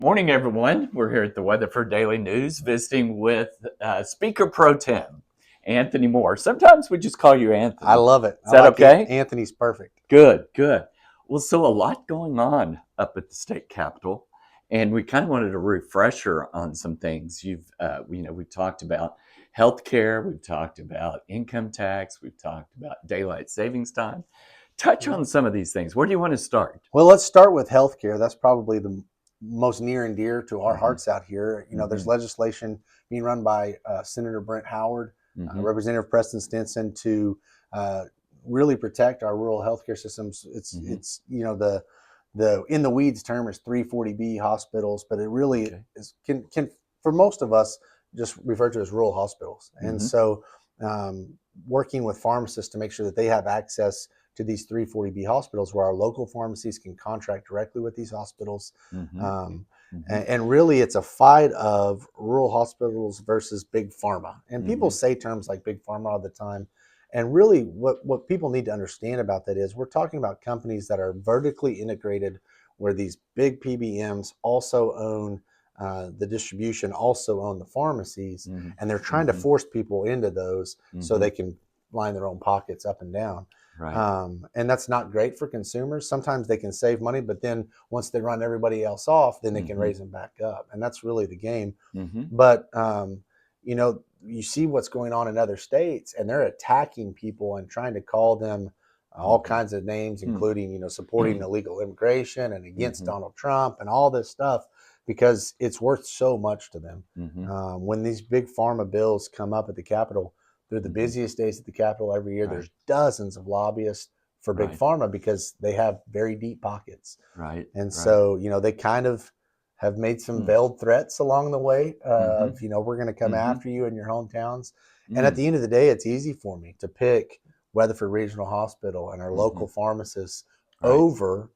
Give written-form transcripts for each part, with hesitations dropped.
Morning, everyone. We're here at the Weatherford Daily News visiting with Speaker Pro Tem, Anthony Moore. Sometimes we just call you Anthony. I love it. Is that okay? Anthony's perfect. Good, good. Well, so a lot going on up at the state capitol, and we kind of wanted a refresher on some things. We've talked about healthcare, we've talked about income tax, we've talked about daylight savings time. Touch on some of these things. Where do you want to start? Well, let's start with healthcare. That's probably the most near and dear to our hearts out here. There's legislation being run by Senator Brent Howard, Representative Preston Stinson to really protect our rural healthcare systems. It's the in the weeds term is 340B hospitals, but it really is can for most of us just refer to as rural hospitals. And so working with pharmacists to make sure that they have access to these 340B hospitals where our local pharmacies can contract directly with these hospitals. And really it's a fight of rural hospitals versus Big Pharma. And people say terms like Big Pharma all the time. And really what people need to understand about that is we're talking about companies that are vertically integrated where these big PBMs also own the distribution, also own the pharmacies, and they're trying to force people into those so they can line their own pockets up and down. Right. And that's not great for consumers. Sometimes they can save money, but then once they run everybody else off, then they can raise them back up. And that's really the game. But, you see what's going on in other states and they're attacking people and trying to call them all kinds of names, including, supporting illegal immigration and against Donald Trump and all this stuff because it's worth so much to them. When these big pharma bills come up at the Capitol, they're the busiest days at the Capitol every year. There's dozens of lobbyists for Big Pharma because they have very deep pockets. And so, they kind of have made some veiled threats along the way of, we're going to come after you in your hometowns. And at the end of the day, it's easy for me to pick Weatherford Regional Hospital and our local pharmacists over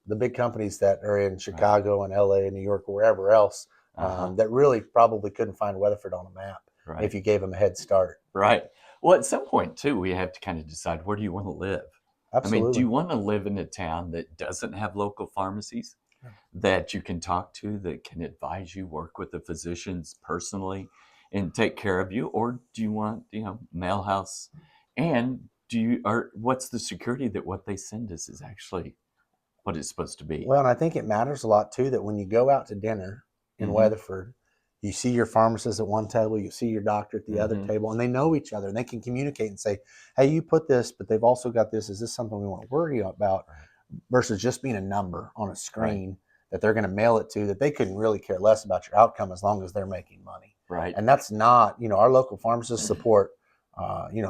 the big companies that are in Chicago and LA and New York or wherever else that really probably couldn't find Weatherford on a map. If you gave them a head start. Right. Well, at some point, too, we have to kind of decide where do you want to live? Absolutely. I mean, do you want to live in a town that doesn't have local pharmacies that you can talk to, that can advise you, work with the physicians personally and take care of you? Or do you want, mail house? And what's the security that what they send us is actually what it's supposed to be? Well, and I think it matters a lot, too, that when you go out to dinner in Weatherford, you see your pharmacist at one table, you see your doctor at the other table, and they know each other and they can communicate and say, hey, you put this, but they've also got this. Is this something we want to worry about? Versus just being a number on a screen that they're going to mail it to that they couldn't really care less about your outcome as long as they're making money. And that's not, our local pharmacists support,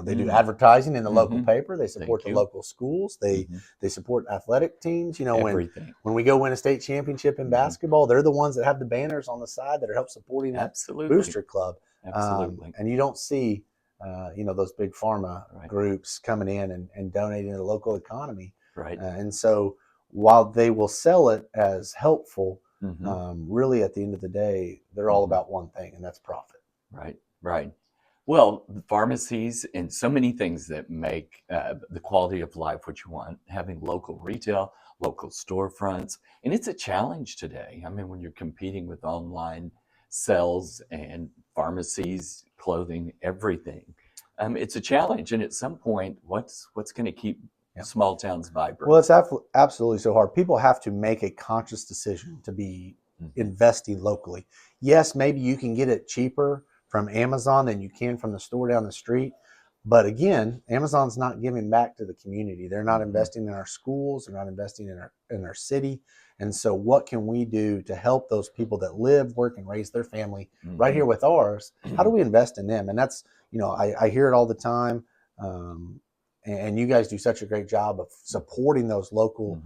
they do advertising in the local paper. They support the local schools. They support athletic teams. When we go win a state championship in basketball, they're the ones that have the banners on the side that are help supporting that booster club. And you don't see, those big pharma groups coming in and donating to the local economy. And so while they will sell it as helpful, really at the end of the day, they're all about one thing, and that's profit. Right. Well, the pharmacies and so many things that make the quality of life what you want, having local retail, local storefronts. And it's a challenge today. I mean, when you're competing with online sales and pharmacies, clothing, everything, it's a challenge. And at some point, what's going to keep small towns vibrant? Well, it's absolutely so hard. People have to make a conscious decision to be investing locally. Yes, maybe you can get it cheaper from Amazon than you can from the store down the street. But again, Amazon's not giving back to the community. They're not investing in our schools. They're not investing in our city. And so what can we do to help those people that live, work, and raise their family right here with ours? How do we invest in them? And that's, I hear it all the time. And you guys do such a great job of supporting those local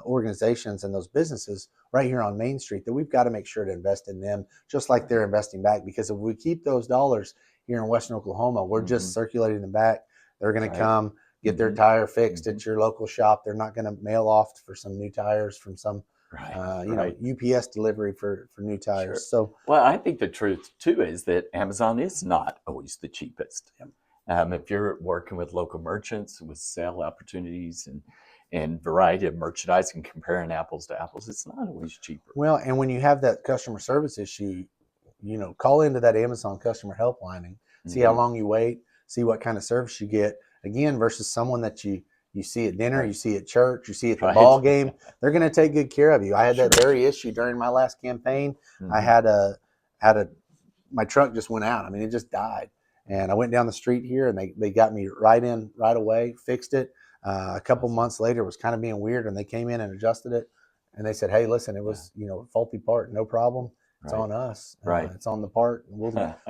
organizations and those businesses right here on Main Street that we've got to make sure to invest in them just like they're investing back. Because if we keep those dollars here in Western Oklahoma, we're just circulating them back. They're going to come get their tire fixed at your local shop. They're not going to mail off for some new tires from some UPS delivery for new tires. So, well, I think the truth too is that Amazon is not always the cheapest. If you're working with local merchants with sale opportunities and variety of merchandise and comparing apples to apples, it's not always cheaper. Well, and when you have that customer service issue, call into that Amazon customer helpline and see how long you wait, see what kind of service you get. Again, versus someone that you see at dinner, you see at church, you see at the ball game, they're going to take good care of you. I had that very issue during my last campaign. I had my truck just went out. I mean, it just died. And I went down the street here and they got me right away, fixed it. A couple months later, it was kind of being weird, and they came in and adjusted it. And they said, "Hey, listen, it was a faulty part, no problem. It's on us. It's on the part. And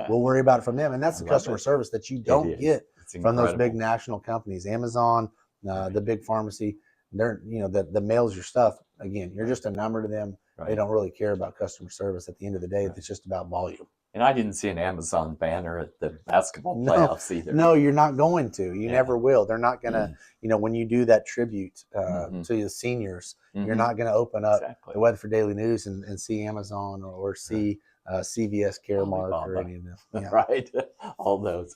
we'll worry about it from them." And that's the customer service that you don't get from those big national companies, Amazon, the big pharmacy. They're that mails your stuff. Again, you're just a number to them. They don't really care about customer service. At the end of the day, it's just about volume. And I didn't see an Amazon banner at the basketball playoffs either. No, you're not going to. You never will. They're not going to, when you do that tribute to the seniors, you're not going to open up the Weatherford Daily News and see Amazon or see CVS Caremark or any of them. Yeah. Right. All those.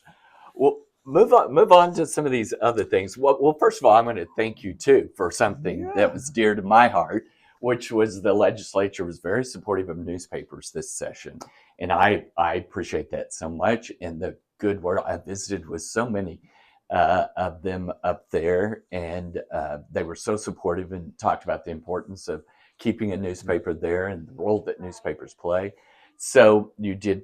Well, move on to some of these other things. Well, first of all, I'm going to thank you, too, for something that was dear to my heart, which was the legislature was very supportive of newspapers this session. And I appreciate that so much. And the good word, I visited with so many of them up there, and they were so supportive and talked about the importance of keeping a newspaper there and the role that newspapers play. So you did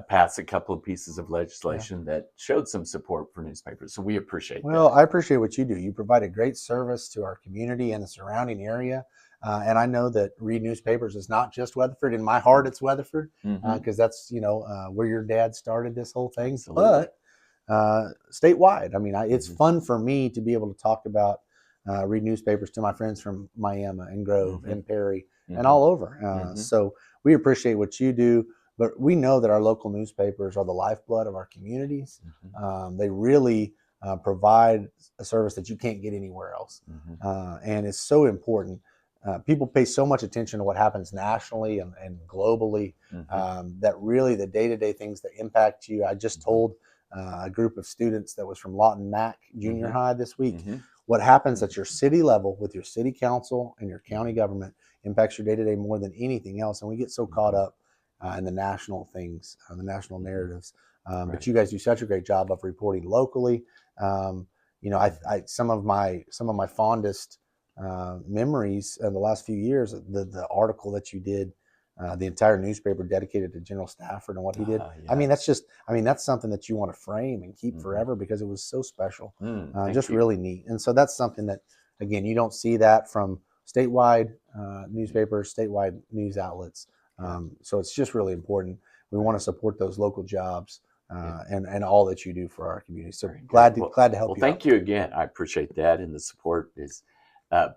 pass a couple of pieces of legislation that showed some support for newspapers. So we appreciate that. Well, I appreciate what you do. You provide a great service to our community and the surrounding area. And I know that Reid Newspapers is not just Weatherford. In my heart, it's Weatherford because that's, where your dad started this whole thing. Absolutely. But statewide, I mean, it's fun for me to be able to talk about Reid Newspapers to my friends from Miami and Grove and Perry and all over. So we appreciate what you do. But we know that our local newspapers are the lifeblood of our communities. They really provide a service that you can't get anywhere else. And it's so important. People pay so much attention to what happens nationally and globally that really the day-to-day things that impact you. I just told a group of students that was from Lawton Mack Junior High this week. What happens at your city level with your city council and your county government impacts your day-to-day more than anything else. And we get so caught up in the national things, the national narratives. But you guys do such a great job of reporting locally. Some of my fondest memories of the last few years, the article that you did, the entire newspaper dedicated to General Stafford and what he did. I mean, that's something that you want to frame and keep forever because it was so special, just really neat. And so that's something that, again, you don't see that from statewide newspapers, statewide news outlets. So it's just really important. We want to support those local jobs and all that you do for our community. So glad to help you out. Well, thank you again. I appreciate that, and the support is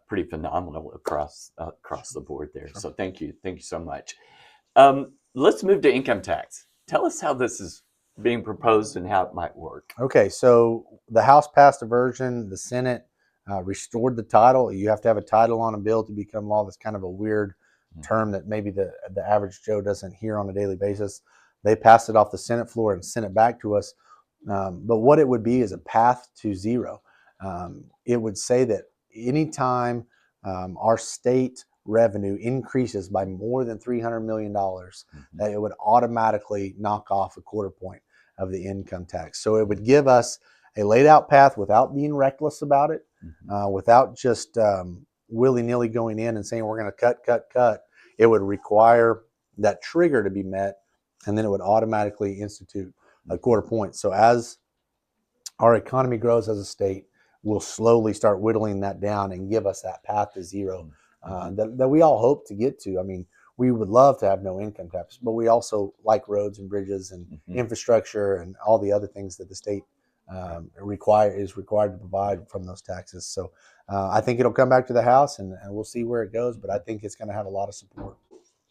pretty phenomenal across the board there. So thank you so much. Let's move to income tax. Tell us how this is being proposed and how it might work. Okay, so the House passed a version. The Senate restored the title. You have to have a title on a bill to become law. That's kind of a weird term that maybe the average Joe doesn't hear on a daily basis. They passed it off the Senate floor and sent it back to us. But what it would be is a path to zero. It would say that anytime our state revenue increases by more than $300 million, that it would automatically knock off a quarter point of the income tax. So it would give us a laid out path without being reckless about it, without just willy-nilly going in and saying we're going to cut. It would require that trigger to be met, and then it would automatically institute a quarter point. So as our economy grows as a state, we'll slowly start whittling that down and give us that path to zero that we all hope to get to. I mean, we would love to have no income tax, but we also like roads and bridges and infrastructure and all the other things that the state is required to provide from those taxes. So I think it'll come back to the House, and we'll see where it goes, but I think it's going to have a lot of support.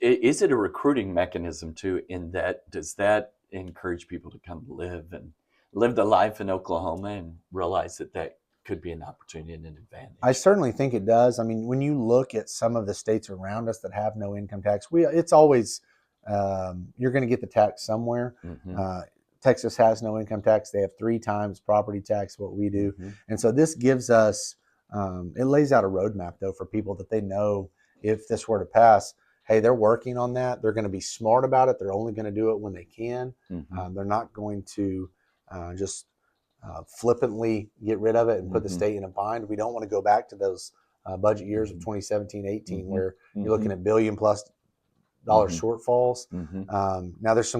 Is it a recruiting mechanism too, in that does that encourage people to come live the life in Oklahoma and realize that could be an opportunity and an advantage? I certainly think it does. I mean, when you look at some of the states around us that have no income tax, it's always you're going to get the tax somewhere. Texas has no income tax. They have 3 times property tax what we do. And so this gives us it lays out a roadmap though for people that they know if this were to pass, hey, they're working on that. They're going to be smart about it. They're only going to do it when they can. They're not going to just flippantly get rid of it and put the state in a bind. We don't want to go back to those budget years of 2017, 18, where you're looking at $1 billion+ shortfalls. Now there's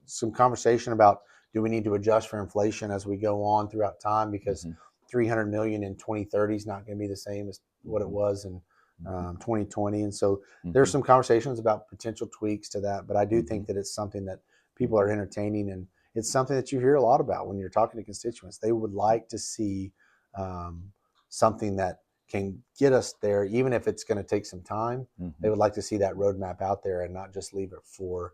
some conversation about, do we need to adjust for inflation as we go on throughout time, because 300 million in 2030 is not going to be the same as what it was in 2020. And so there's some conversations about potential tweaks to that, but I do think that it's something that people are entertaining, and it's something that you hear a lot about when you're talking to constituents. They would like to see something that can get us there, even if it's going to take some time. They would like to see that roadmap out there and not just leave it for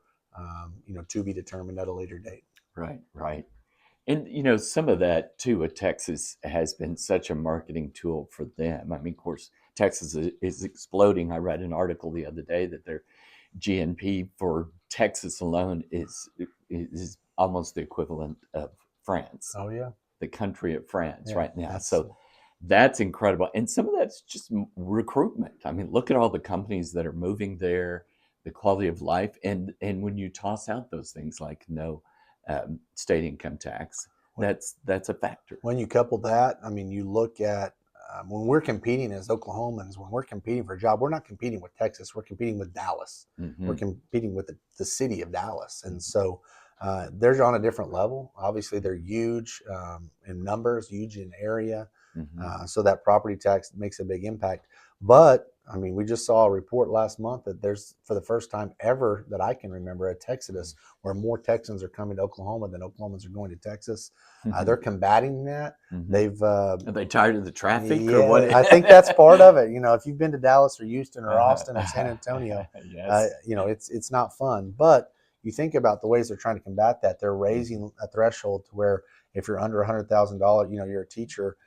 to be determined at a later date. Right. And some of that too at Texas has been such a marketing tool for them. I mean, of course, Texas is exploding. I read an article the other day that their GNP for Texas alone is almost the equivalent of France. Oh yeah, the country of France right now. That's, so that's incredible. And some of that's just recruitment. I mean, look at all the companies that are moving there, the quality of life. And when you toss out those things like no state income tax, that's a factor. When you couple that, I mean, you look at when we're competing as Oklahomans, when we're competing for a job, we're not competing with Texas. We're competing with Dallas. We're competing with the city of Dallas. And so they're on a different level. Obviously, they're huge in numbers, huge in area. So that property tax makes a big impact. But I mean, we just saw a report last month that there's, for the first time ever that I can remember, a Texodus where more Texans are coming to Oklahoma than Oklahomans are going to Texas. They're combating that. Are they tired of the traffic? Yeah, or what? I think that's part of it. If you've been to Dallas or Houston or Austin or San Antonio, yes. It's not fun. But you think about the ways they're trying to combat that. They're raising a threshold to where if you're under $100,000, you're a teacher,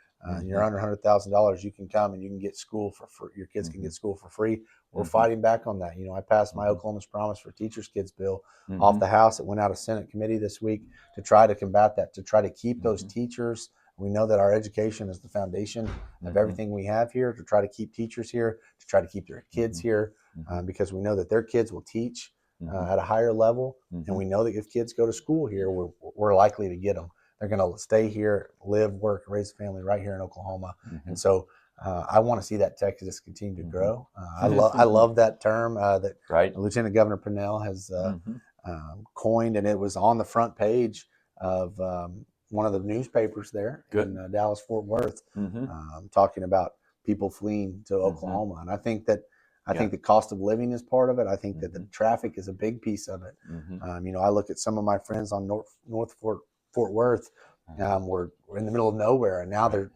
you're under $100,000, you can come and you can get school for free. Your kids can get school for free. We're fighting back on that. I passed my Oklahoma's Promise for Teachers Kids bill off the House. It went out of Senate committee this week to try to combat that, to try to keep those teachers. We know that our education is the foundation of everything we have here, to try to keep teachers here, to try to keep their kids here, because we know that their kids will teach at a higher level. And we know that if kids go to school here, we're likely to get them. They're going to stay here, live, work, raise a family right here in Oklahoma. And so I want to see that Texas continue to grow. I love that term that Lieutenant Governor Pennell has coined, and it was on the front page of one of the newspapers there in Dallas, Fort Worth, talking about people fleeing to Oklahoma. And I think that I think the cost of living is part of it. I think that the traffic is a big piece of it. I look at some of my friends on North Fort Worth. We're in the middle of nowhere, and now they're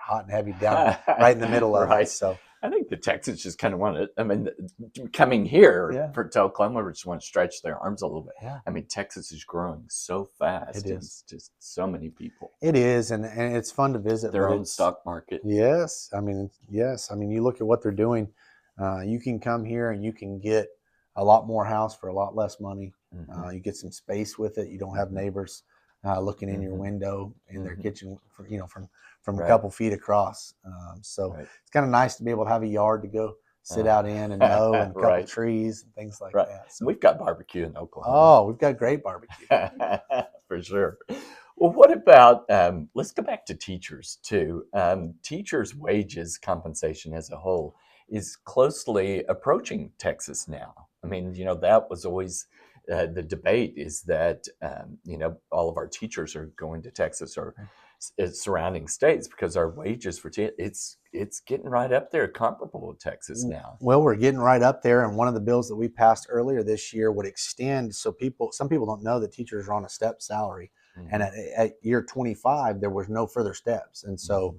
hot and heavy down right in the middle of it. So I think the Texans just kind of want to, coming here to Oklahoma, just want to stretch their arms a little bit. Yeah. I mean, Texas is growing so fast. It is. It's just so many people. It is, and it's fun to visit. Their own stock market. Yes. You look at what they're doing. You can come here and you can get a lot more house for a lot less money. You get some space with it. You don't have neighbors looking in your window in their kitchen, from a couple feet across. So it's kind of nice to be able to have a yard to go sit out in and mow, and a couple trees and things like that. So we've got barbecue in Oklahoma. Oh, we've got great barbecue. For sure. Well, what about, let's go back to teachers too. Teachers' wages compensation as a whole is closely approaching Texas now. I mean, that was always the debate, is that, all of our teachers are going to Texas or surrounding states because our wages for it's getting right up there, comparable with Texas now. Well, we're getting right up there, and one of the bills that we passed earlier this year would extend. So some people don't know that teachers are on a step salary, and at year 25 there was no further steps, and so.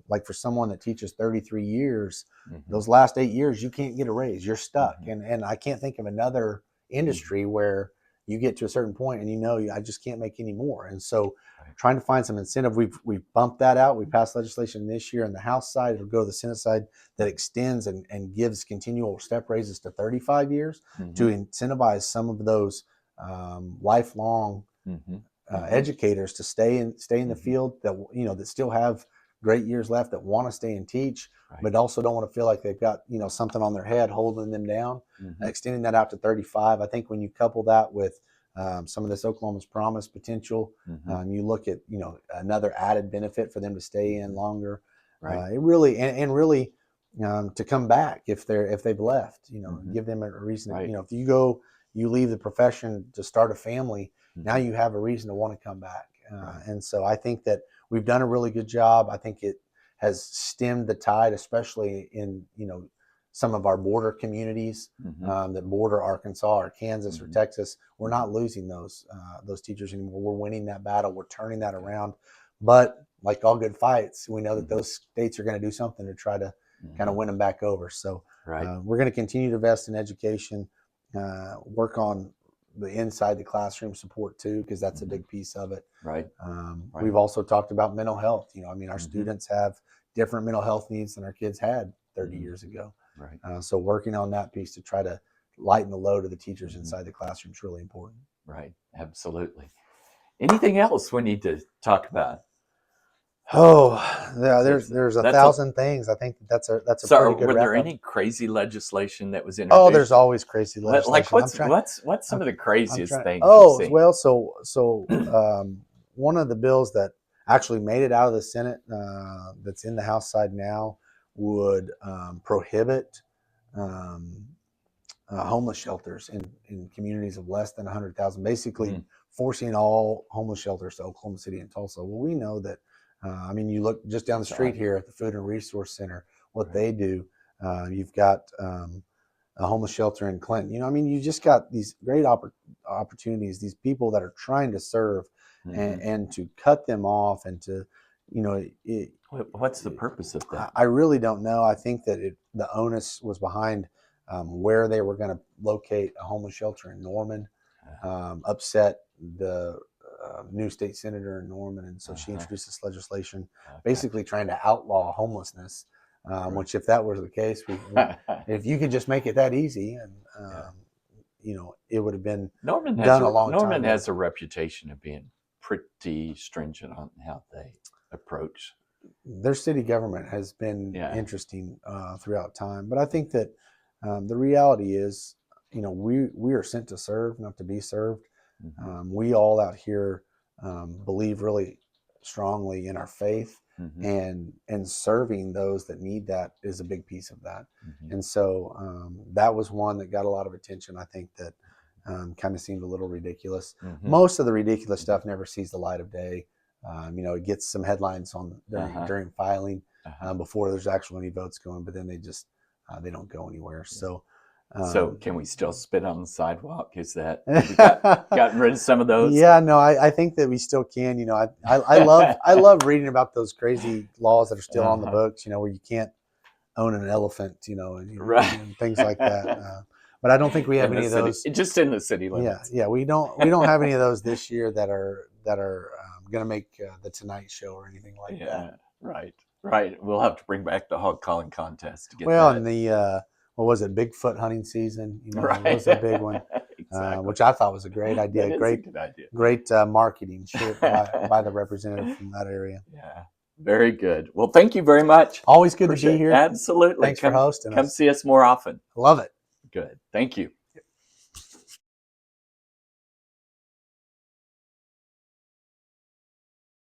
Like for someone that teaches 33 years, those last 8 years, you can't get a raise. You're stuck. And I can't think of another industry where you get to a certain point and I just can't make any more. And so trying to find some incentive, we've bumped that out. We passed legislation this year on the House side. It'll go to the Senate side that extends and gives continual step raises to 35 years to incentivize some of those lifelong educators to stay in the field that still have great years left that want to stay and teach, Right. but also don't want to feel like they've got, something on their head holding them down. Extending that out to 35. I think when you couple that with some of this Oklahoma's Promise potential, you look at, another added benefit for them to stay in longer. Right. It really, and really to come back if they've left, give them a reason. Right. If you leave the profession to start a family, now you have a reason to want to come back. And so I think that we've done a really good job. I think it has stemmed the tide, especially in, some of our border communities that border Arkansas or Kansas or Texas. We're not losing those teachers anymore. We're winning that battle. We're turning that around. But like all good fights, we know that those states are going to do something to try to kind of win them back over. So we're going to continue to invest in education, work on the inside the classroom support too, because that's a big piece of it. Right. We've also talked about mental health. Our students have different mental health needs than our kids had 30 years ago. Right. So working on that piece to try to lighten the load of the teachers inside the classroom is really important. Right. Absolutely. Anything else we need to talk about? Oh, yeah, there's 1,000 things. I think that's a pretty good were there wrap-up. any crazy legislation that was introduced? Oh, there's always crazy legislation. Like what's some of the craziest things? Oh, well, so one of the bills that actually made it out of the Senate, that's in the House side now, would prohibit homeless shelters in communities of less than 100,000, basically forcing all homeless shelters to Oklahoma City and Tulsa. Well, we know that, you look just down the street here at the Food and Resource Center, what they do. You've got a homeless shelter in Clinton. You just got these great opportunities, these people that are trying to serve and to cut them off and to, what's the purpose of that? I really don't know. I think that the onus was behind where they were going to locate a homeless shelter in Norman, upset the new state senator in Norman. And so she introduced this legislation basically trying to outlaw homelessness, which if that was the case, if you could just make it that easy, and it would have been done a long time ago. Norman has a reputation of being pretty stringent on how they approach. Their city government has been interesting throughout time. But I think that the reality is, we are sent to serve, not to be served. We all out here believe really strongly in our faith, and serving those that need that is a big piece of that. And so that was one that got a lot of attention. I think that kind of seemed a little ridiculous. Most of the ridiculous stuff never sees the light of day. It gets some headlines during filing before there's actually any votes going, but then they don't go anywhere. So can we still spit on the sidewalk? Is that we gotten rid of some of those? Yeah, no, I think that we still can. I love reading about those crazy laws that are still on the books. Where you can't own an elephant. And things like that. But I don't think we have any of those. Just in the city limits. Yeah, we don't have any of those this year that are going to make the Tonight Show or anything like that. Right. We'll have to bring back the hog calling contest to get and the what was it, Bigfoot hunting season? That was a big one, exactly. Which I thought was a great idea. A good idea. Great marketing by the representative from that area. Yeah, very good. Well, thank you very much. Always good to be here. Absolutely. Thanks for hosting us. Come see us more often. Love it. Good. Thank you.